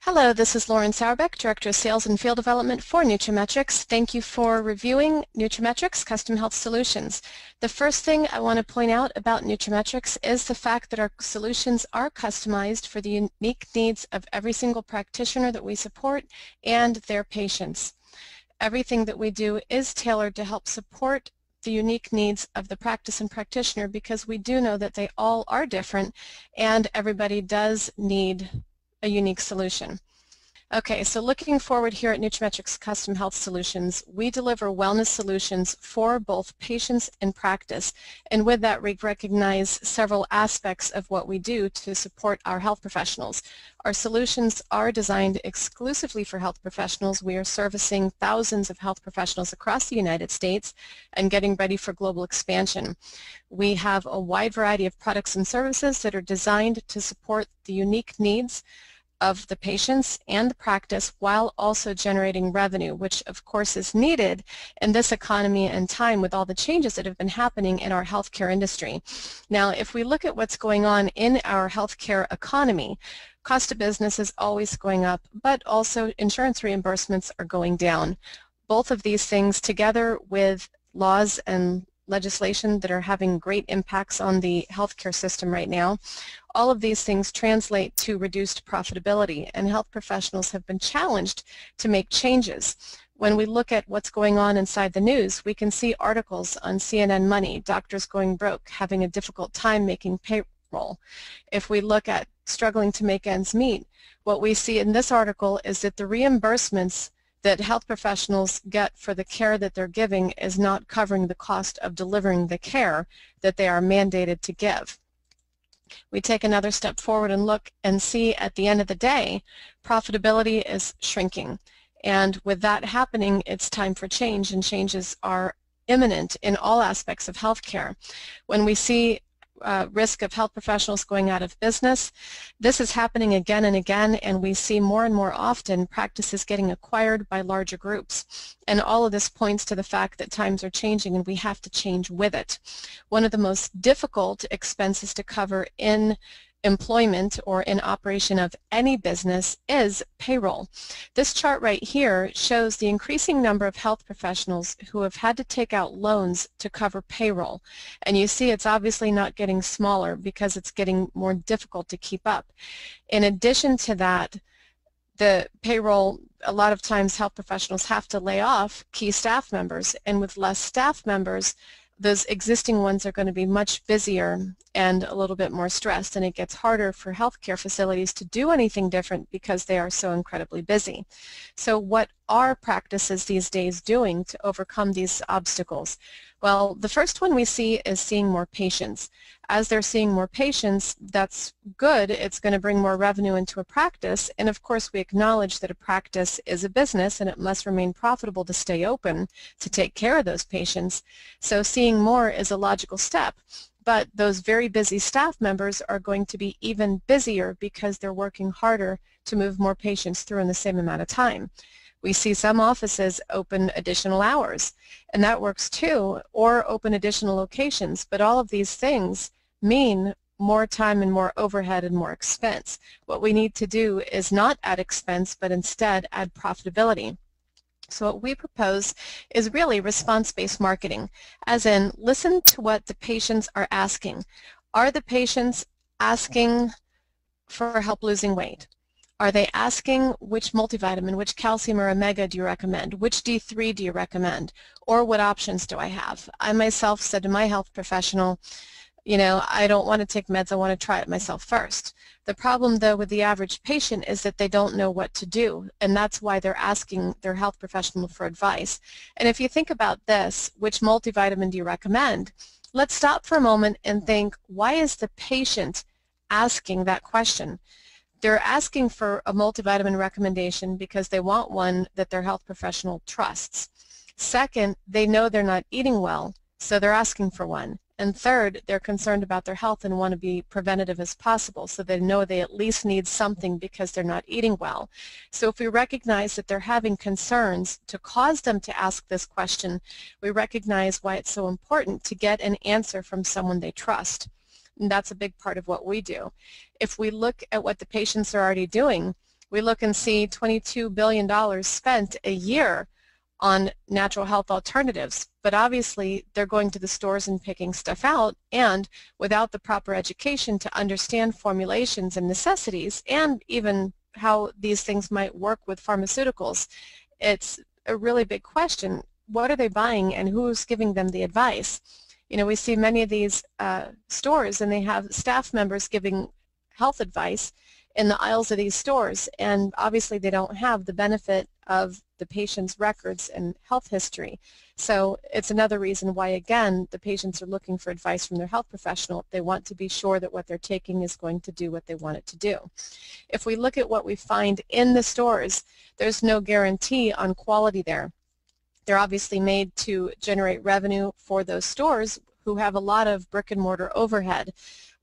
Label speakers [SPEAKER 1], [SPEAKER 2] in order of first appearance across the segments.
[SPEAKER 1] Hello, this is Lauren Sauerbeck, Director of Sales and Field Development for nutraMetrix. Thank you for reviewing nutraMetrix Custom Health Solutions. The first thing I want to point out about nutraMetrix is the fact that our solutions are customized for the unique needs of every single practitioner that we support and their patients. Everything that we do is tailored to help support the unique needs of the practice and practitioner, because we do know that they all are different and everybody does need a unique solution. Okay, so looking forward here at nutraMetrix Custom Health Solutions, we deliver wellness solutions for both patients and practice, and with that we recognize several aspects of what we do to support our health professionals. Our solutions are designed exclusively for health professionals. We are servicing thousands of health professionals across the United States and getting ready for global expansion. We have a wide variety of products and services that are designed to support the unique needs of the patients and the practice, while also generating revenue, which of course is needed in this economy and time with all the changes that have been happening in our healthcare industry. Now, if we look at what's going on in our healthcare economy, cost of business is always going up, but also insurance reimbursements are going down. Both of these things, together with laws and legislation that are having great impacts on the healthcare system right now, all of these things translate to reduced profitability, and health professionals have been challenged to make changes. When we look at what's going on inside the news, we can see articles on CNN Money, doctors going broke, having a difficult time making payroll. If we look at struggling to make ends meet, what we see in this article is that the reimbursements that health professionals get for the care that they're giving is not covering the cost of delivering the care that they are mandated to give. We take another step forward and look and see at the end of the day, profitability is shrinking. And with that happening, it's time for change, and changes are imminent in all aspects of healthcare. When we see risk of health professionals going out of business, this is happening again and again, and we see more and more often practices getting acquired by larger groups. And all of this points to the fact that times are changing and we have to change with it. One of the most difficult expenses to cover in employment or in operation of any business is payroll. This chart right here shows the increasing number of health professionals who have had to take out loans to cover payroll. And you see it's obviously not getting smaller because it's getting more difficult to keep up. In addition to that, the payroll, a lot of times health professionals have to lay off key staff members, and with less staff members, those existing ones are going to be much busier and a little bit more stressed, and it gets harder for healthcare facilities to do anything different because they are so incredibly busy. So what are practices these days doing to overcome these obstacles? Well, the first one we see is seeing more patients. As they're seeing more patients, that's good. It's going to bring more revenue into a practice, and of course we acknowledge that a practice is a business and it must remain profitable to stay open to take care of those patients. So seeing more is a logical step. But those very busy staff members are going to be even busier because they're working harder to move more patients through in the same amount of time. We see some offices open additional hours, and that works too, or open additional locations, but all of these things mean more time and more overhead and more expense. What we need to do is not add expense, but instead add profitability. So what we propose is really response-based marketing, as in listen to what the patients are asking. Are the patients asking for help losing weight? Are they asking which multivitamin, which calcium or omega do you recommend? Which D3 do you recommend? Or what options do I have? I myself said to my health professional, you know, I don't want to take meds, I want to try it myself first. The problem, though, with the average patient is that they don't know what to do, and that's why they're asking their health professional for advice. And if you think about this, which multivitamin do you recommend? Let's stop for a moment and think, why is the patient asking that question? They're asking for a multivitamin recommendation because they want one that their health professional trusts. Second, they know they're not eating well, so they're asking for one. And third, they're concerned about their health and want to be preventative as possible, so they know they at least need something because they're not eating well. So if we recognize that they're having concerns to cause them to ask this question, we recognize why it's so important to get an answer from someone they trust. And that's a big part of what we do. If we look at what the patients are already doing, We look and see $22 billion spent a year on natural health alternatives, but obviously they're going to the stores and picking stuff out, and without the proper education to understand formulations and necessities and even how these things might work with pharmaceuticals, it's a really big question. What are they buying and who's giving them the advice? You know, we see many of these stores and they have staff members giving health advice in the aisles of these stores, and obviously they don't have the benefit of the patient's records and health history. So it's another reason why, again, the patients are looking for advice from their health professional. They want to be sure that what they're taking is going to do what they want it to do. If we look at what we find in the stores, there's no guarantee on quality there. They're obviously made to generate revenue for those stores who have a lot of brick and mortar overhead.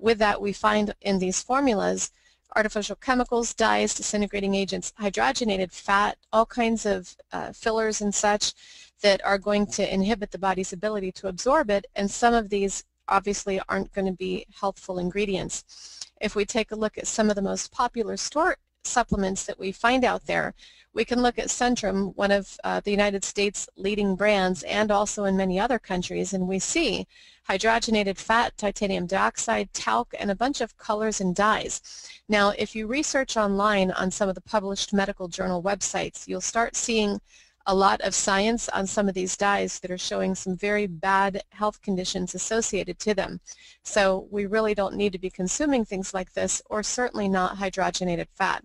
[SPEAKER 1] With that, we find in these formulas artificial chemicals, dyes, disintegrating agents, hydrogenated fat, all kinds of fillers and such that are going to inhibit the body's ability to absorb it, and some of these obviously aren't going to be healthful ingredients. If we take a look at some of the most popular store supplements that we find out there, we can look at Centrum, one of the United States' leading brands, and also in many other countries, and we see hydrogenated fat, titanium dioxide, talc, and a bunch of colors and dyes. Now, if you research online on some of the published medical journal websites, you'll start seeing a lot of science on some of these dyes that are showing some very bad health conditions associated to them. So we really don't need to be consuming things like this, or certainly not hydrogenated fat.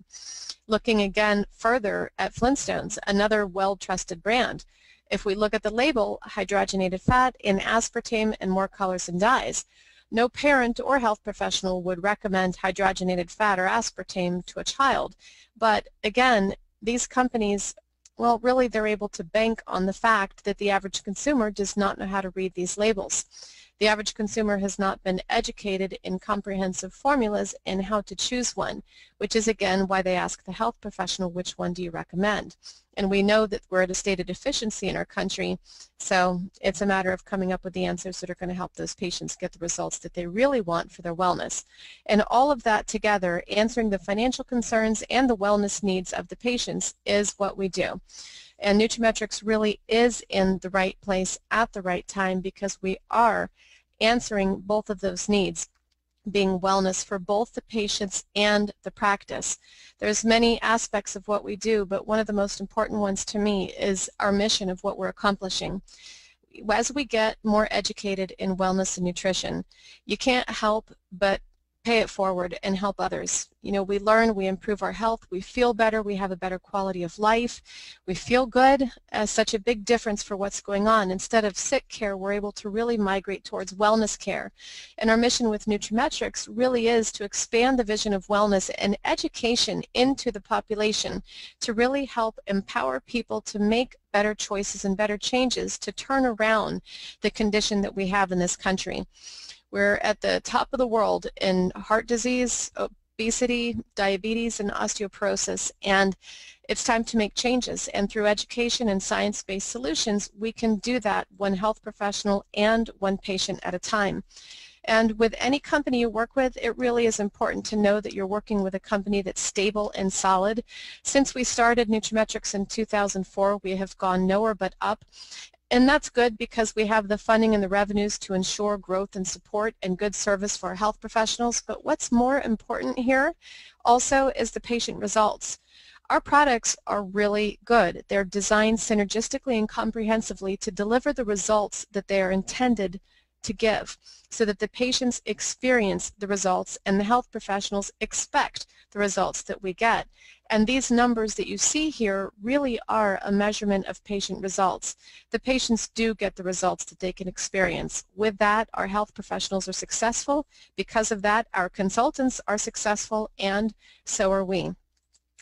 [SPEAKER 1] Looking again further at Flintstones, another well-trusted brand. If we look at the label, hydrogenated fat in aspartame and more colors and dyes, no parent or health professional would recommend hydrogenated fat or aspartame to a child. But again, these companies, well, really they're able to bank on the fact that the average consumer does not know how to read these labels. The average consumer has not been educated in comprehensive formulas and how to choose one, which is again why they ask the health professional, which one do you recommend? And we know that we're at a state of deficiency in our country, so it's a matter of coming up with the answers that are going to help those patients get the results that they really want for their wellness. And all of that together, answering the financial concerns and the wellness needs of the patients, is what we do. And nutraMetrix really is in the right place at the right time, because we are answering both of those needs, being wellness for both the patients and the practice. There's many aspects of what we do, but one of the most important ones to me is our mission of what we're accomplishing. As we get more educated in wellness and nutrition, you can't help but pay it forward and help others. You know, we learn, we improve our health, we feel better, we have a better quality of life, we feel good. Such a big difference for what's going on. Instead of sick care, we're able to really migrate towards wellness care. And our mission with nutraMetrix really is to expand the vision of wellness and education into the population to really help empower people to make better choices and better changes to turn around the condition that we have in this country. We're at the top of the world in heart disease, obesity, diabetes, and osteoporosis, and it's time to make changes. And through education and science-based solutions, we can do that one health professional and one patient at a time. And with any company you work with, it really is important to know that you're working with a company that's stable and solid. Since we started nutraMetrix in 2004, we have gone nowhere but up. And that's good because we have the funding and the revenues to ensure growth and support and good service for our health professionals. But what's more important here also is the patient results. Our products are really good. They're designed synergistically and comprehensively to deliver the results that they are intended to give, so that the patients experience the results and the health professionals expect the results that we get. And these numbers that you see here really are a measurement of patient results. The patients do get the results that they can experience. With that, our health professionals are successful. Because of that, our consultants are successful, and so are we.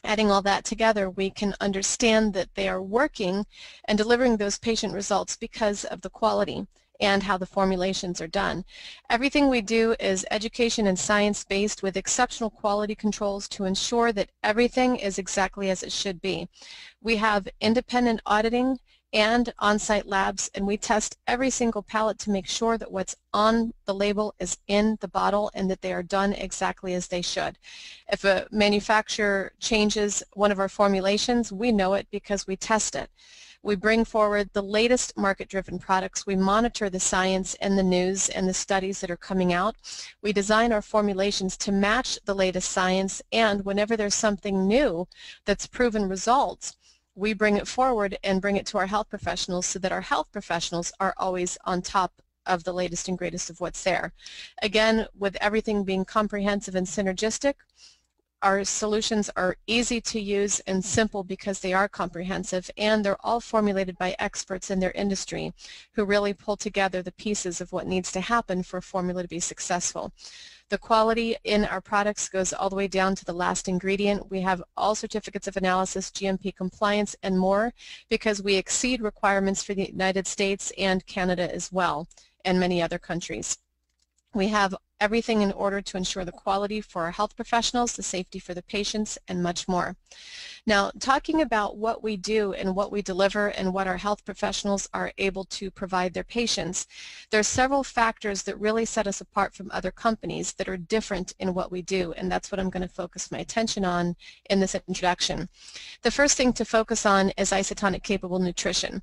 [SPEAKER 1] Adding all that together, we can understand that they are working and delivering those patient results because of the quality and how the formulations are done. Everything we do is education and science-based with exceptional quality controls to ensure that everything is exactly as it should be. We have independent auditing and on-site labs, and we test every single pallet to make sure that what's on the label is in the bottle and that they are done exactly as they should. If a manufacturer changes one of our formulations, we know it because we test it. We bring forward the latest market-driven products. We monitor the science and the news and the studies that are coming out. We design our formulations to match the latest science, and whenever there's something new that's proven results, we bring it forward and bring it to our health professionals so that our health professionals are always on top of the latest and greatest of what's there. Again, with everything being comprehensive and synergistic, our solutions are easy to use and simple because they are comprehensive, and they're all formulated by experts in their industry who really pull together the pieces of what needs to happen for a formula to be successful. The quality in our products goes all the way down to the last ingredient. We have all certificates of analysis, GMP compliance, and more because we exceed requirements for the United States and Canada as well, and many other countries. We have everything in order to ensure the quality for our health professionals, the safety for the patients, and much more. Now, talking about what we do and what we deliver and what our health professionals are able to provide their patients, there are several factors that really set us apart from other companies that are different in what we do, and that's what I'm going to focus my attention on in this introduction. The first thing to focus on is isotonic capable nutrition.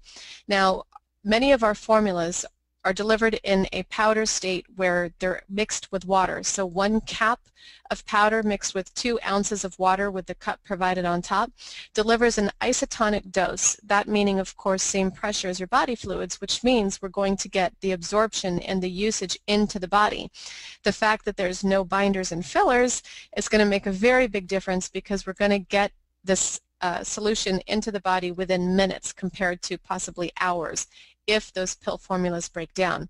[SPEAKER 1] Now, many of our formulas are delivered in a powder state where they're mixed with water. So 1 cap of powder mixed with 2 ounces of water with the cup provided on top delivers an isotonic dose. That meaning, of course, same pressure as your body fluids, which means we're going to get the absorption and the usage into the body. The fact that there's no binders and fillers is going to make a very big difference because we're going to get this solution into the body within minutes compared to possibly hours if those pill formulas break down.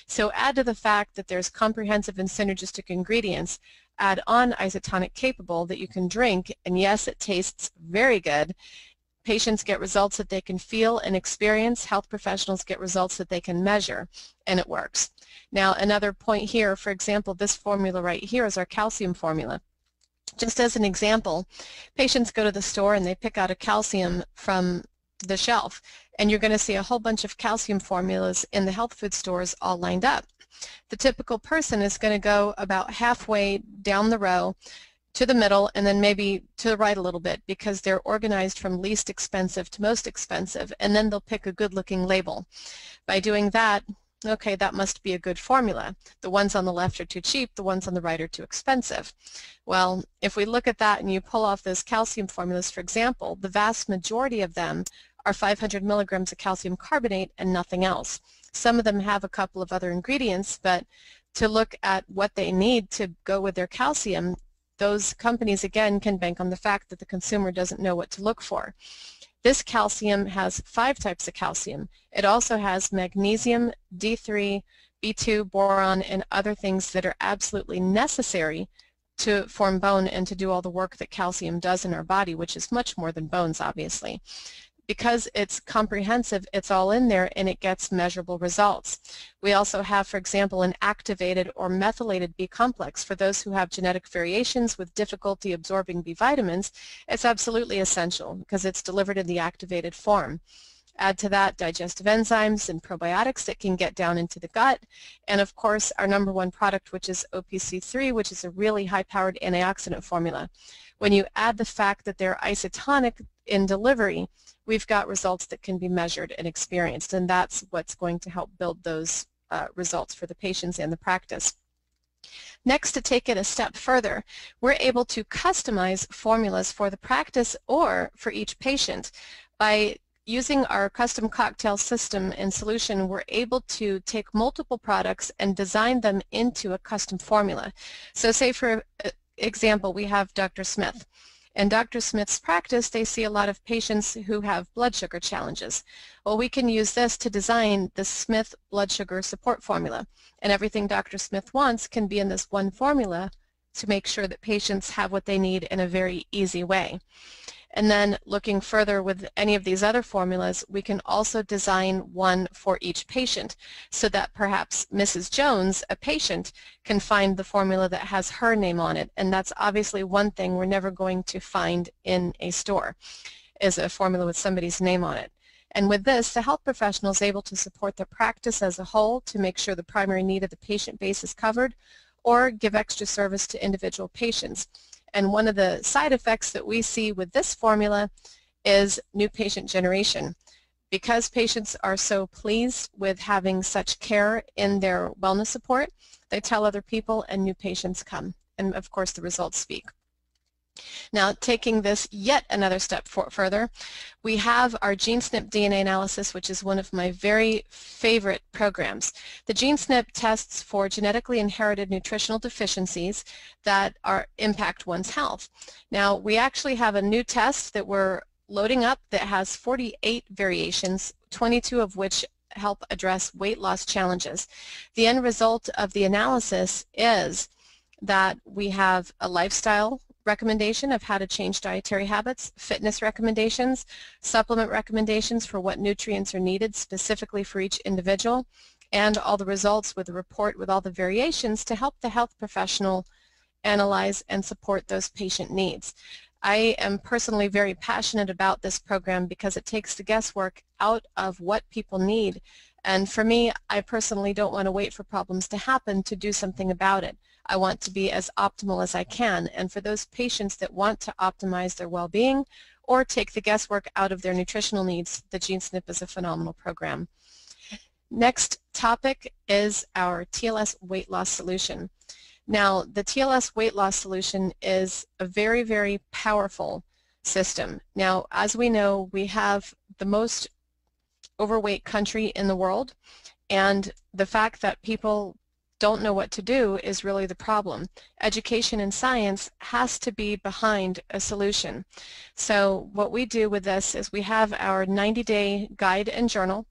[SPEAKER 1] So add to the fact that there's comprehensive and synergistic ingredients, add on isotonic capable that you can drink, and yes, it tastes very good. Patients get results that they can feel and experience. Health professionals get results that they can measure, and it works. Now, another point here, for example, this formula right here is our calcium formula. Just as an example, patients go to the store and they pick out a calcium from the shelf, and you're going to see a whole bunch of calcium formulas in the health food stores all lined up. The typical person is going to go about halfway down the row to the middle and then maybe to the right a little bit because they're organized from least expensive to most expensive, and then they'll pick a good-looking label. By doing that, okay, that must be a good formula. The ones on the left are too cheap, the ones on the right are too expensive. Well, if we look at that and you pull off those calcium formulas, for example, the vast majority of them are 500 milligrams of calcium carbonate and nothing else. Some of them have a couple of other ingredients, but to look at what they need to go with their calcium, those companies, again, can bank on the fact that the consumer doesn't know what to look for. This calcium has 5 types of calcium. It also has magnesium, D3, B2, boron, and other things that are absolutely necessary to form bone and to do all the work that calcium does in our body, which is much more than bones, obviously. Because it's comprehensive, it's all in there and it gets measurable results. We also have, for example, an activated or methylated B complex. For those who have genetic variations with difficulty absorbing B vitamins, it's absolutely essential because it's delivered in the activated form. Add to that digestive enzymes and probiotics that can get down into the gut, and of course our #1 product, which is OPC3, which is a really high-powered antioxidant formula. When you add the fact that they're isotonic in delivery, we've got results that can be measured and experienced, and that's what's going to help build those results for the patients and the practice. Next, to take it a step further, we're able to customize formulas for the practice or for each patient. By using our custom cocktail system and solution, we're able to take multiple products and design them into a custom formula. So say, for example, we have Dr. Smith. In Dr. Smith's practice, they see a lot of patients who have blood sugar challenges. Well, we can use this to design the Smith blood sugar support formula, and everything Dr. Smith wants can be in this one formula to make sure that patients have what they need in a very easy way. And then looking further with any of these other formulas, we can also design one for each patient so that perhaps Mrs. Jones, a patient, can find the formula that has her name on it. And that's obviously one thing we're never going to find in a store, is a formula with somebody's name on it. And with this, the health professional is able to support the practice as a whole to make sure the primary need of the patient base is covered, or give extra service to individual patients. And one of the side effects that we see with this formula is new patient generation. Because patients are so pleased with having such care in their wellness support, they tell other people and new patients come. And of course the results speak. Now, taking this yet another step further, we have our GeneSNP DNA analysis, which is one of my very favorite programs. The GeneSNP tests for genetically inherited nutritional deficiencies that impact one's health. Now, we actually have a new test that we're loading up that has 48 variations, 22 of which help address weight loss challenges. The end result of the analysis is that we have a lifestyle recommendation of how to change dietary habits, fitness recommendations, supplement recommendations for what nutrients are needed specifically for each individual, and all the results with a report with all the variations to help the health professional analyze and support those patient needs. I am personally very passionate about this program because it takes the guesswork out of what people need. And for me, I personally don't want to wait for problems to happen to do something about it. I want to be as optimal as I can. And for those patients that want to optimize their well-being or take the guesswork out of their nutritional needs, the GeneSNP is a phenomenal program. Next topic is our TLS weight loss solution. Now, the TLS weight loss solution is a very, very powerful system. Now, as we know, we have the most overweight country in the world, and the fact that people don't know what to do is really the problem. Education and science has to be behind a solution. So what we do with this is we have our 90-day guide and journal,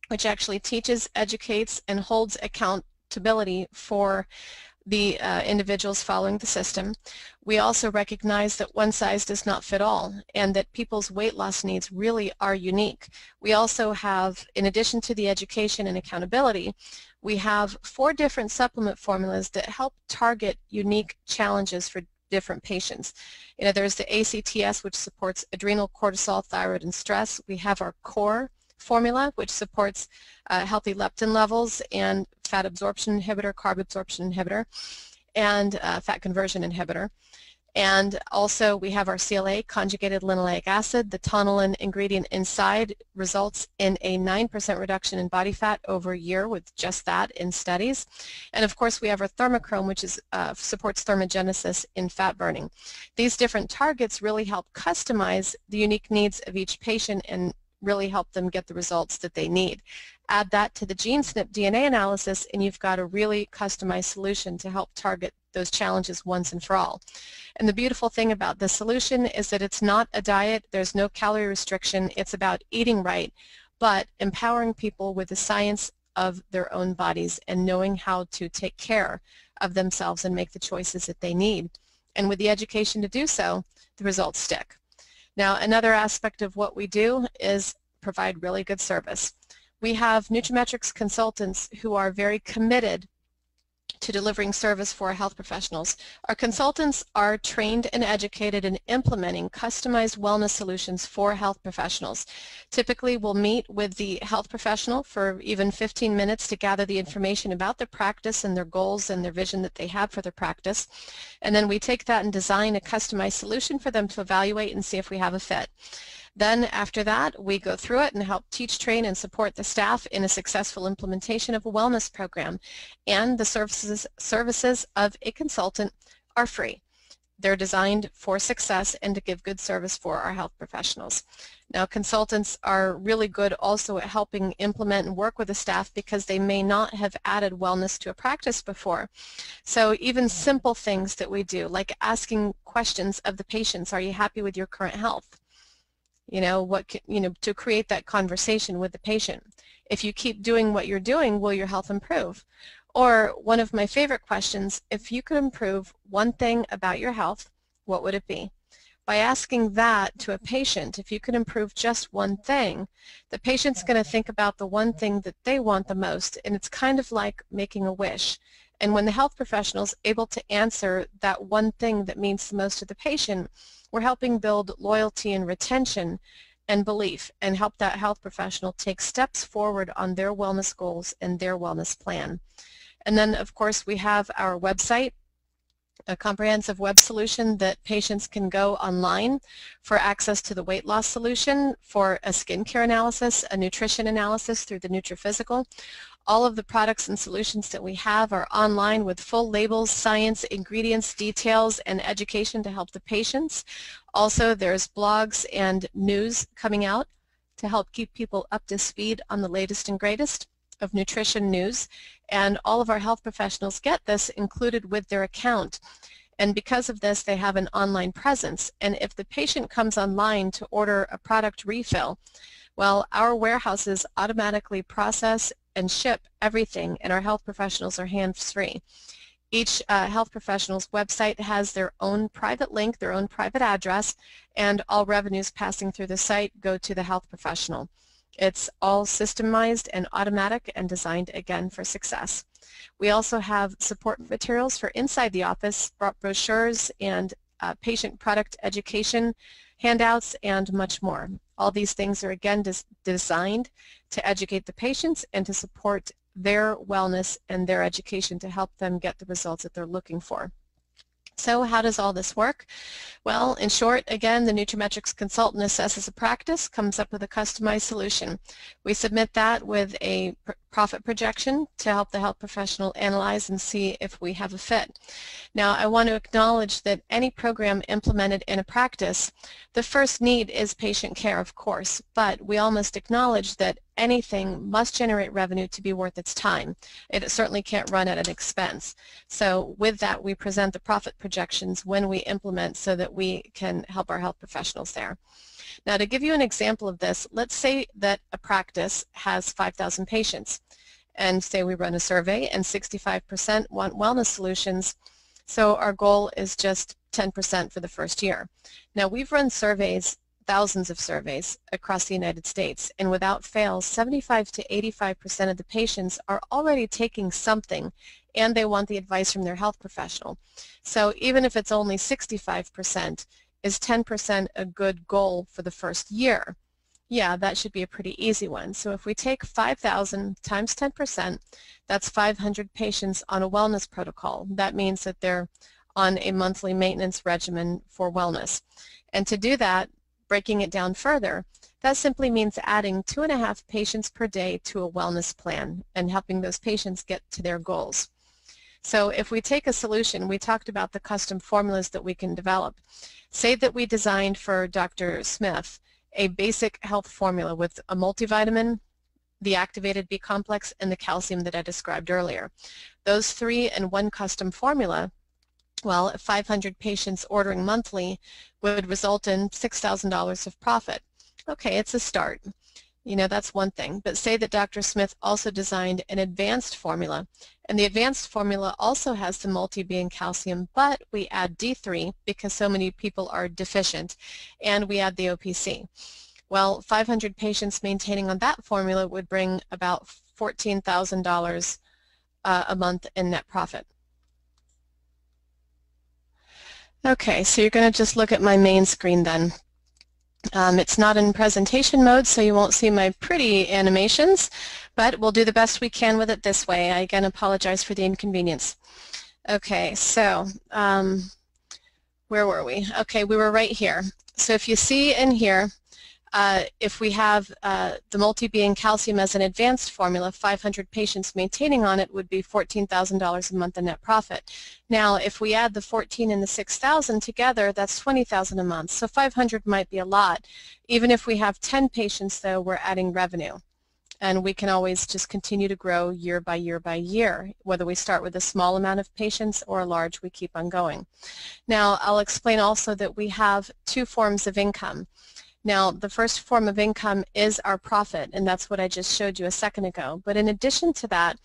[SPEAKER 1] which actually teaches, educates, and holds accountability for the individuals following the system. We also recognize that one size does not fit all and that people's weight loss needs really are unique. We also have, in addition to the education and accountability, we have 4 different supplement formulas that help target unique challenges for different patients. You know, there's the ACTS, which supports adrenal, cortisol, thyroid, and stress. We have our core formula, which supports healthy leptin levels and fat absorption inhibitor, carb absorption inhibitor, and fat conversion inhibitor. And also we have our CLA, conjugated linoleic acid. The tonillin ingredient inside results in a 9% reduction in body fat over a year with just that in studies. And of course we have our thermochrome, which is, supports thermogenesis in fat burning. These different targets really help customize the unique needs of each patient and really help them get the results that they need. Add that to the GeneSNP DNA analysis and you've got a really customized solution to help target those challenges once and for all. And the beautiful thing about this solution is that it's not a diet, there's no calorie restriction, it's about eating right, but empowering people with the science of their own bodies and knowing how to take care of themselves and make the choices that they need. And with the education to do so, the results stick. Now, another aspect of what we do is provide really good service. We have nutraMetrix consultants who are very committed to delivering service for our health professionals. Our consultants are trained and educated in implementing customized wellness solutions for health professionals. Typically, we'll meet with the health professional for even 15 minutes to gather the information about their practice and their goals and their vision that they have for their practice. And then we take that and design a customized solution for them to evaluate and see if we have a fit. Then after that, we go through it and help teach, train, and support the staff in a successful implementation of a wellness program. And the services of a consultant are free. They're designed for success and to give good service for our health professionals. Now, consultants are really good also at helping implement and work with the staff because they may not have added wellness to a practice before. So even simple things that we do, like asking questions of the patients, are you happy with your current health? You know, to create that conversation with the patient. If you keep doing what you're doing, will your health improve? Or one of my favorite questions, if you could improve one thing about your health, what would it be? By asking that to a patient, if you could improve just one thing, the patient's going to think about the one thing that they want the most, and it's kind of like making a wish. And when the health professional is able to answer that one thing that means the most to the patient, we're helping build loyalty and retention and belief and help that health professional take steps forward on their wellness goals and their wellness plan. And then, of course, we have our website, a comprehensive web solution that patients can go online for access to the weight loss solution, for a skincare analysis, a nutrition analysis through the NutraPhysical. All of the products and solutions that we have are online with full labels, science, ingredients, details, and education to help the patients. Also, there's blogs and news coming out to help keep people up to speed on the latest and greatest of nutrition news. And all of our health professionals get this included with their account. And because of this, they have an online presence. And if the patient comes online to order a product refill, well, our warehouses automatically process and ship everything, and our health professionals are hands-free. Each health professional's website has their own private link, their own private address, and all revenues passing through the site go to the health professional. It's all systemized and automatic and designed, again, for success. We also have support materials for inside the office, brochures and patient product education handouts, and much more. All these things are, again, designed to educate the patients and to support their wellness and their education to help them get the results that they're looking for. So how does all this work? Well, in short, again, the nutraMetrix consultant assesses a practice, comes up with a customized solution. We submit that with a profit projection to help the health professional analyze and see if we have a fit. Now, I want to acknowledge that any program implemented in a practice, the first need is patient care, of course, but we all must acknowledge that anything must generate revenue to be worth its time. It certainly can't run at an expense. So with that, we present the profit projections when we implement so that we can help our health professionals there. Now, to give you an example of this, let's say that a practice has 5,000 patients, and say we run a survey and 65% want wellness solutions, so our goal is just 10% for the first year. Now, we've run surveys, thousands of surveys across the United States, and without fail, 75 to 85% of the patients are already taking something, and they want the advice from their health professional. So even if it's only 65%, is 10% a good goal for the first year? Yeah, that should be a pretty easy one. So if we take 5,000 times 10%, that's 500 patients on a wellness protocol. That means that they're on a monthly maintenance regimen for wellness. And to do that, breaking it down further, that simply means adding 2.5 patients per day to a wellness plan and helping those patients get to their goals. So if we take a solution, we talked about the custom formulas that we can develop. Say that we designed for Dr. Smith a basic health formula with a multivitamin, the activated B complex, and the calcium that I described earlier. Those three in one custom formula, well, 500 patients ordering monthly would result in $6,000 of profit. Okay, it's a start. You know, that's one thing. But say that Dr. Smith also designed an advanced formula, and the advanced formula also has the multi-B and calcium, but we add D3 because so many people are deficient, and we add the OPC. Well, 500 patients maintaining on that formula would bring about $14,000 a month in net profit. Okay, so you're going to just look at my main screen then. It's not in presentation mode, so you won't see my pretty animations, but we'll do the best we can with it this way. I again apologize for the inconvenience. Okay, so where were we? Okay, we were right here. So if you see in here, if we have the multi-B and calcium as an advanced formula, 500 patients maintaining on it would be $14,000 a month in net profit. Now, if we add the 14 and the 6,000 together, that's $20,000 a month. So 500 might be a lot. Even if we have 10 patients, though, we're adding revenue. And we can always just continue to grow year by year by year. Whether we start with a small amount of patients or a large, we keep on going. Now, I'll explain also that we have two forms of income. Now, the first form of income is our profit, and that's what I just showed you a second ago. But in addition to that,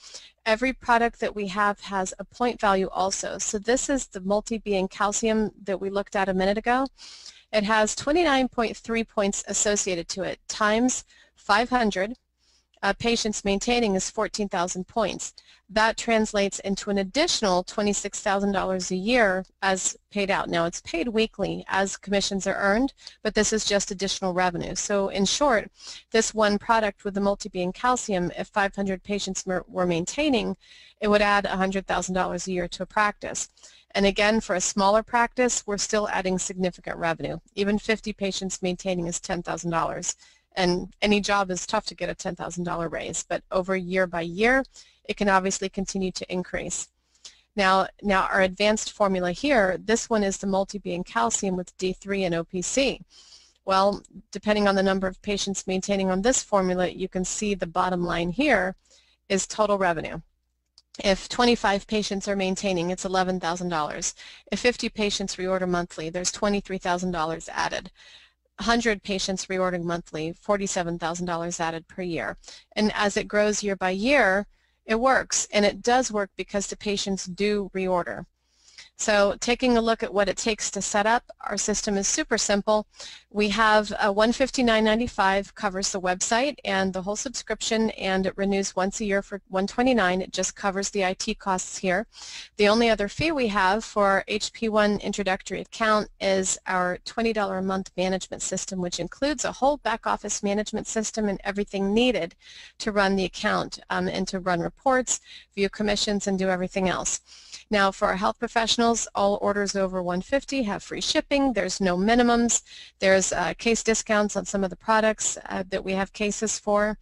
[SPEAKER 1] every product that we have has a point value also. So this is the multi-B and calcium that we looked at a minute ago. It has 29.3 points associated to it times 500. patients maintaining is 14,000 points. That translates into an additional $26,000 a year as paid out. Now it's paid weekly as commissions are earned, but this is just additional revenue. So in short, this one product with the multi-being calcium, if 500 patients were maintaining, it would add $100,000 a year to a practice. And again, for a smaller practice, we're still adding significant revenue. Even 50 patients maintaining is $10,000. And any job is tough to get a $10,000 raise, but over year by year, it can obviously continue to increase. Now our advanced formula here, this one is the multi-being calcium with D3 and OPC. Well, depending on the number of patients maintaining on this formula, you can see the bottom line here is total revenue. If 25 patients are maintaining, it's $11,000. If 50 patients reorder monthly, there's $23,000 added. 100 patients reordering monthly, $47,000 added per year. And as it grows year by year, it works, and it does work because the patients do reorder. So taking a look at what it takes to set up, our system is super simple. We have a $159.95 covers the website and the whole subscription, and it renews once a year for $129. It just covers the IT costs here. The only other fee we have for our HP1 introductory account is our $20 a month management system, which includes a whole back office management system and everything needed to run the account and to run reports, view commissions, and do everything else. Now for our health professionals, all orders over $150 have free shipping. There's no minimums. There's case discounts on some of the products that we have cases for,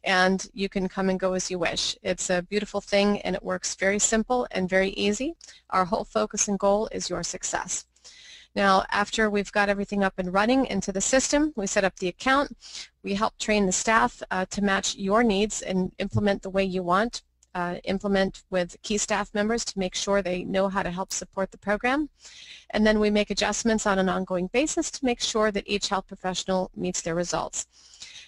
[SPEAKER 1] and you can come and go as you wish. It's a beautiful thing, and it works very simple and very easy. Our whole focus and goal is your success. Now, after we've got everything up and running into the system, we set up the account. We help train the staff to match your needs and implement the way you want. Implement with key staff members to make sure they know how to help support the program. And then we make adjustments on an ongoing basis to make sure that each health professional meets their results.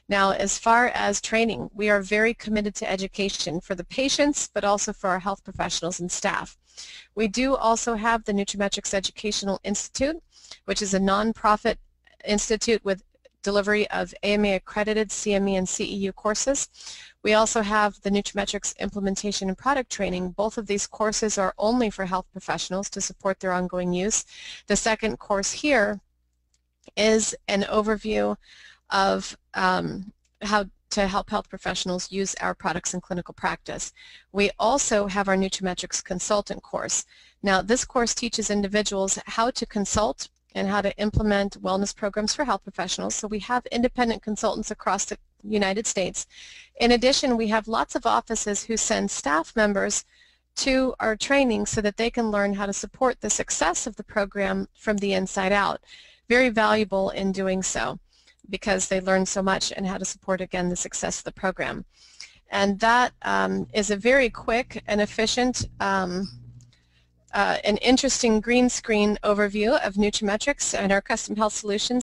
[SPEAKER 1] Now, as far as training, we are very committed to education for the patients, but also for our health professionals and staff. We do also have the nutraMetrix Educational Institute, which is a nonprofit institute with delivery of AMA-accredited CME and CEU courses. We also have the nutraMetrix Implementation and Product Training. Both of these courses are only for health professionals to support their ongoing use. The second course here is an overview of how to help health professionals use our products in clinical practice. We also have our nutraMetrix Consultant course. Now, this course teaches individuals how to consult and how to implement wellness programs for health professionals. So we have independent consultants across the United States. In addition, we have lots of offices who send staff members to our training so that they can learn how to support the success of the program from the inside out. Very valuable in doing so because they learn so much and how to support, again, the success of the program. And that is a very quick and efficient an interesting green screen overview of nutraMetrix and our custom health solutions.